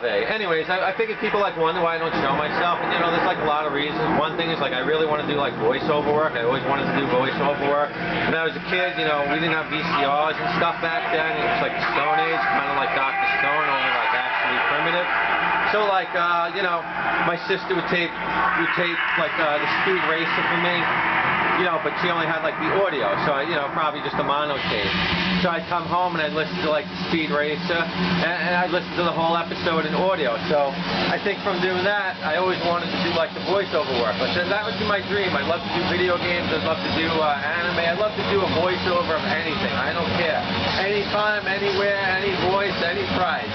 Anyways, I figured people like wonder why I don't show myself, and you know, there's like a lot of reasons. One thing is like I really want to do like voiceover work. I always wanted to do voiceover work. When I was a kid, you know, we didn't have VCRs and stuff back then. It was like the Stone Age, kind of like Dr. Stone, only like actually primitive. So like, you know, my sister would tape like the Speed Racer for me. You know, but she only had like the audio, so you know, probably just a mono tape. So I'd come home and I'd listen to like the Speed Racer, and I'd listen to the whole episode in audio. So I think from doing that, I always wanted to do like the voiceover work. Like that would be my dream. I'd love to do video games. I'd love to do anime. I'd love to do a voiceover of anything. I don't care. Anytime, anywhere, any voice, any price.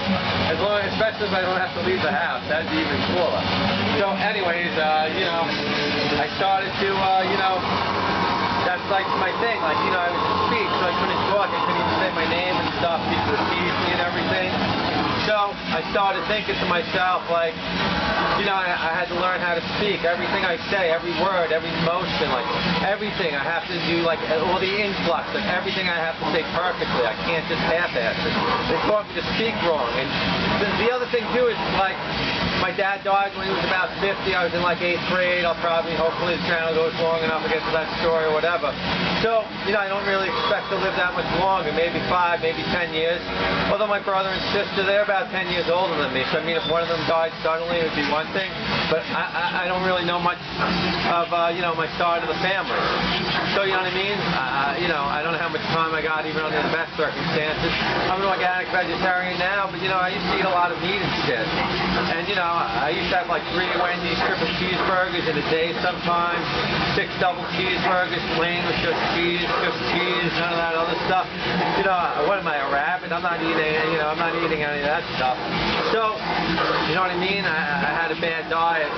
As long, especially if I don't have to leave the house. That'd be even cooler. So, anyways, you know, I started to, you know. That's like my thing, like, you know, I was in speech, so I couldn't talk, I couldn't even say my name and stuff, people would tease me and everything. So I started thinking to myself, like, you know, I had to learn how to speak. Everything I say, every word, every motion, like, everything, I have to do, like, all the influx, like, everything I have to say perfectly. I can't just half-ass it. They taught me to speak wrong. And the other thing, too, is, like, my dad died when he was about 50. I was in like 8th grade. Hopefully the channel goes long enough to get to that story or whatever. So, you know, I don't really expect to live that much longer. Maybe 5, maybe 10 years. Although my brother and sister, they're about 10 years older than me. So, I mean, if one of them died suddenly, it would be one thing. But I don't really know much of, you know, my side of the family. So, you know what I mean? You know, I don't know how much time I got, even under the best circumstances. I'm an organic vegetarian now, but, you know, I used to eat a lot of meat and shit. And, you know, I used to have like 3 Wendy's triple cheeseburgers in a day sometimes, 6 double cheeseburgers, plain with just cheese, none of that other stuff. You know, what am I, a rabbit? I'm not eating, you know, I'm not eating any of that stuff. So, you know what I mean? I had a bad diet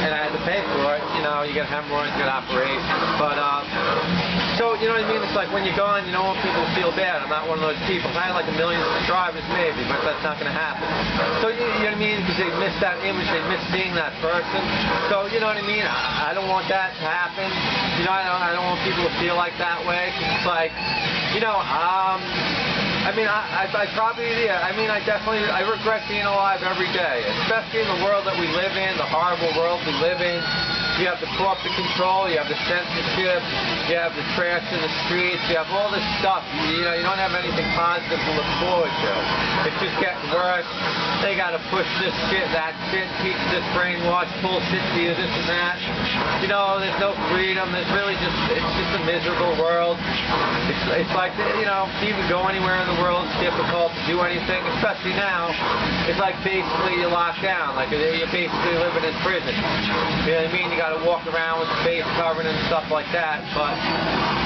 and I had to pay for it. You know, you get hemorrhoids, you get operations. But, so, you know what I mean? It's like when you're gone, you don't want people to feel bad. I'm not one of those people. If I had like 1 million subscribers, maybe, but that's not going to happen. So, you know what I mean? Because they miss that image, they miss seeing that person. So, you know what I mean? I don't want that to happen. You know, I don't want people to feel like that way. It's like, you know, I mean, I probably, yeah, I mean, I regret being alive every day, especially in the world that we live in, the horrible world we live in. You have the corporate control, you have the censorship, you have the trash in the streets, you have all this stuff. You know, you don't have anything positive to look forward to. It's just getting worse. They got to push this shit, that shit, teach this brainwashed bullshit to you, this and that. You know, there's no freedom. There's really just, it's just a miserable world. It's like, you know, to even go anywhere in the world, it's difficult to do anything, especially now. It's like basically you're locked down, like you're basically living in prison. You know what I mean? You got to walk around with the face covered and stuff like that. But,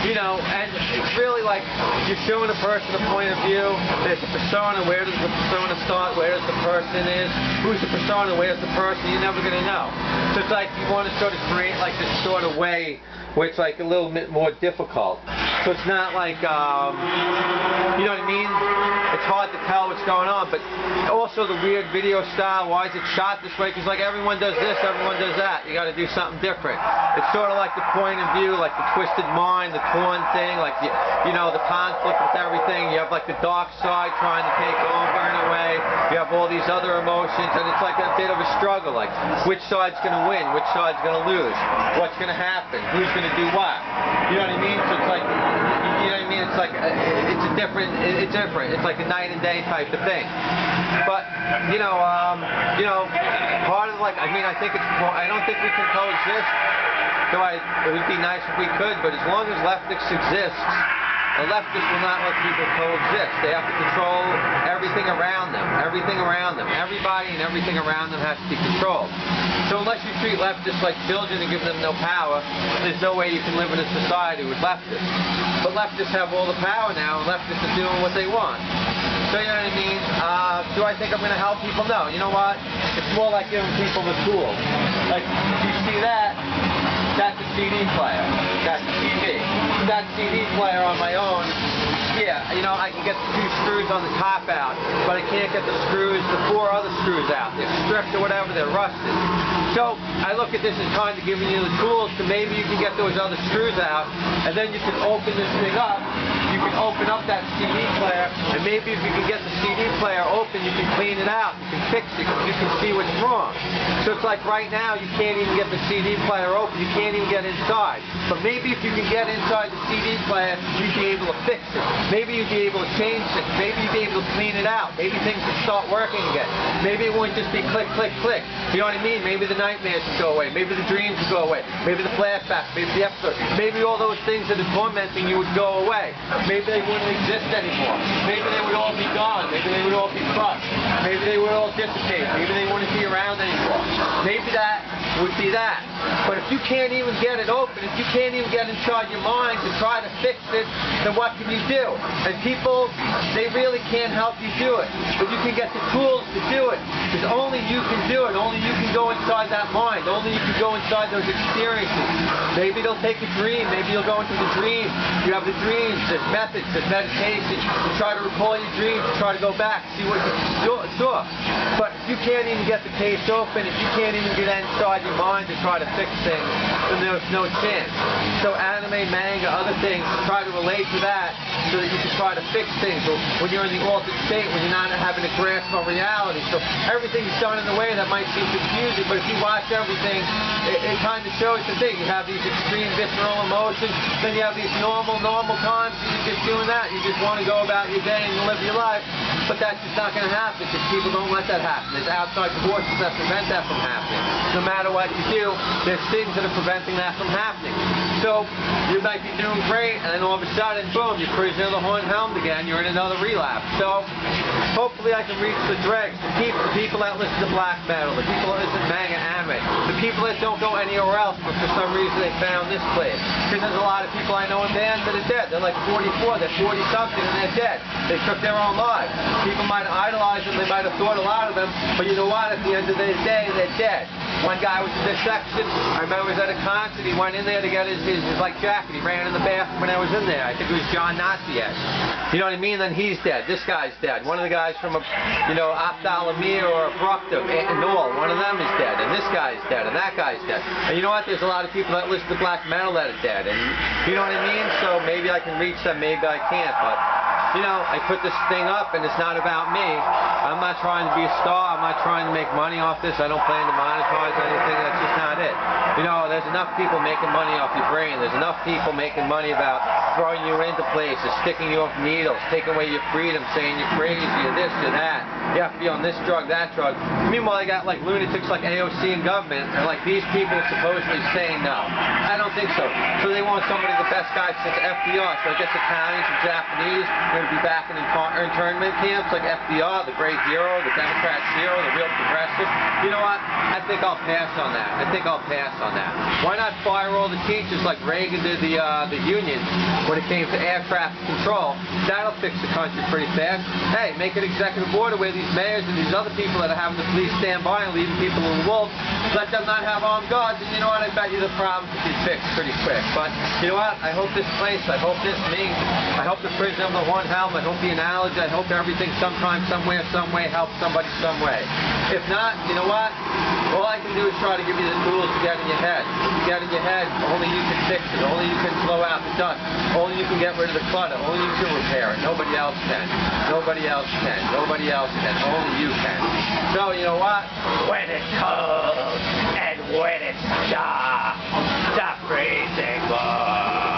you know, and it's really like you're showing a person a point of view. There's a persona. Where does the persona start? Where does the person is? Who's the persona? Where's the person? You're never going to know. So it's like you want to sort of create like this sort of way where it's like a little bit more difficult. So it's not like, you know what I mean? It's hard to tell what's going on, but also the weird video style, why is it shot this way? Because like everyone does this, everyone does that. You got to do something different. It's sort of like the point of view, like the twisted mind, the torn thing, like, you know, the conflict with everything. You have like the dark side trying to take over in a way. You have all these other emotions, and it's like a bit of a struggle, like which side's going to win, which side's going to lose, what's going to happen, who's going to do what. You know what I mean? So it's like, you know what I mean? It's like, it's different. It's like a night and day type of thing. But, you know, part of like, I mean, I don't think we can coexist. So it would be nice if we could, but as long as Leftist exists, the leftists will not let people coexist. They have to control everything around them. Everything around them. Everybody and everything around them has to be controlled. So unless you treat leftists like children and give them no power, there's no way you can live in a society with leftists. But leftists have all the power now, and leftists are doing what they want. So you know what I mean? Do I think I'm going to help people? No. You know what? It's more like giving people the tools. Like, you see that? That's a CD player. That's a TV. That CD player on my own, yeah, you know, I can get the 2 screws on the top out, but I can't get the 4 other screws out. They're stripped or whatever, they're rusted. So I look at this as kind of giving you the tools to maybe you can get those other screws out, and then you can open this thing up, you can can open up that CD player, and maybe if you can get the CD player open, you can clean it out, you can fix it, you can see what's wrong. So it's like right now, you can't even get the CD player open, you can't even get inside. But maybe if you can get inside the CD player, you'd be able to fix it. Maybe you'd be able to change it. Maybe you'd be able to clean it out. Maybe things would start working again. Maybe it wouldn't just be click, click, click. You know what I mean? Maybe the nightmares would go away. Maybe the dreams would go away. Maybe the flashbacks. Maybe the episode. Maybe all those things that are tormenting you would go away. Maybe they wouldn't exist anymore. Maybe they would all be gone. Maybe they would all be crushed. Maybe they would all dissipate. Maybe they wouldn't be around anymore. Maybe that would be that. But if you can't even get it open, if you can't even get inside your mind to try to fix it, then what can you do? And people, they really can't help you do it. But you can get the tools to do it. Because only you can do it. Only you can go inside that mind. Only you can go inside those experiences. Maybe they'll take a dream. Maybe you'll go into the dream. You have the dreams. There's methods. There's meditation. You try to recall your dreams. You try to go back, see what you saw. But if you can't even get the case open, if you can't even get inside your mind to try to fix things, then there's no chance. So anime, manga, other things, try to relate to that so that you can try to fix things when you're in the altered state, when you're not having a grasp on reality. So everything's done in a way that might seem confusing, but if you watch everything, it kind of shows the thing. You have these extreme visceral emotions, then you have these normal times, and you're just doing that. You just want to go about your day and live your life, but that's just not going to happen because people don't let that happen. There's outside forces that prevent that from happening. No matter what you do, there's things that are preventing that from happening. So you might be doing great, and then all of a sudden, boom, you're prisoner of the horn helmed again. You're in another relapse. So hopefully I can reach the dregs, the people that listen to black metal, the people that listen to manga, anime, the people that don't go anywhere else, but for some reason they found this place. Because there's a lot of people I know in bands that are dead. They're like 44, they're 40-something, and they're dead. They took their own lives. People might idolize them, they might have thought a lot of them, but you know what? At the end of the day, they're dead. One guy was in this section. I remember he was at a concert. He went in there to get his like jacket. He ran in the bathroom when I was in there. I think it was John Naziek. You know what I mean? Then he's dead. This guy's dead. One of the guys from Ophthalmia or Abruptum, Noel, one of them is dead. And this guy's dead. And that guy's dead. And you know what? There's a lot of people that listen to black metal that are dead. And you know what I mean? So maybe I can reach them. Maybe I can't. But you know, I put this thing up, and it's not about me. I'm not trying to be a star. I'm not trying to make money off this. I don't plan to monetize anything. That's just not it. You know, there's enough people making money off your brain. There's enough people making money about throwing you into places, sticking you off needles, taking away your freedom, saying you're crazy, you're this, you're that. You have to be on this drug, that drug. Meanwhile, they got like lunatics like AOC and government, and like these people supposedly saying no. I don't think so. So they want somebody, the best guy since FDR. So I guess Italians and Japanese are going to be back in internment camps like FDR, the great hero, the Democrats' hero, the real progressive. You know what? I think I'll pass on that. I think I'll pass on that. Why not fire all the teachers like Reagan did the unions when it came to air traffic control? That'll fix the country pretty fast. Hey, make an executive order where these mayors and these other people that are having the police stand by and leaving people in the wolves, let them not have armed guards, and you know what? I bet you the problem could be fixed pretty quick. But you know what? I hope this place, I hope this me, I hope the prison of the one helm, I hope the analogy, I hope everything sometime, somewhere, some way helps somebody some way. If not, you know what? All I can do is try to give you the tools to get in your head. To get in your head, only you can fix it. Only you can blow out the dust. Only you can get rid of the clutter. Only you can repair it. Nobody else can. Nobody else can. Nobody else can. Only you can. So, you know what? When it's cold and when it's dark, the freezing more.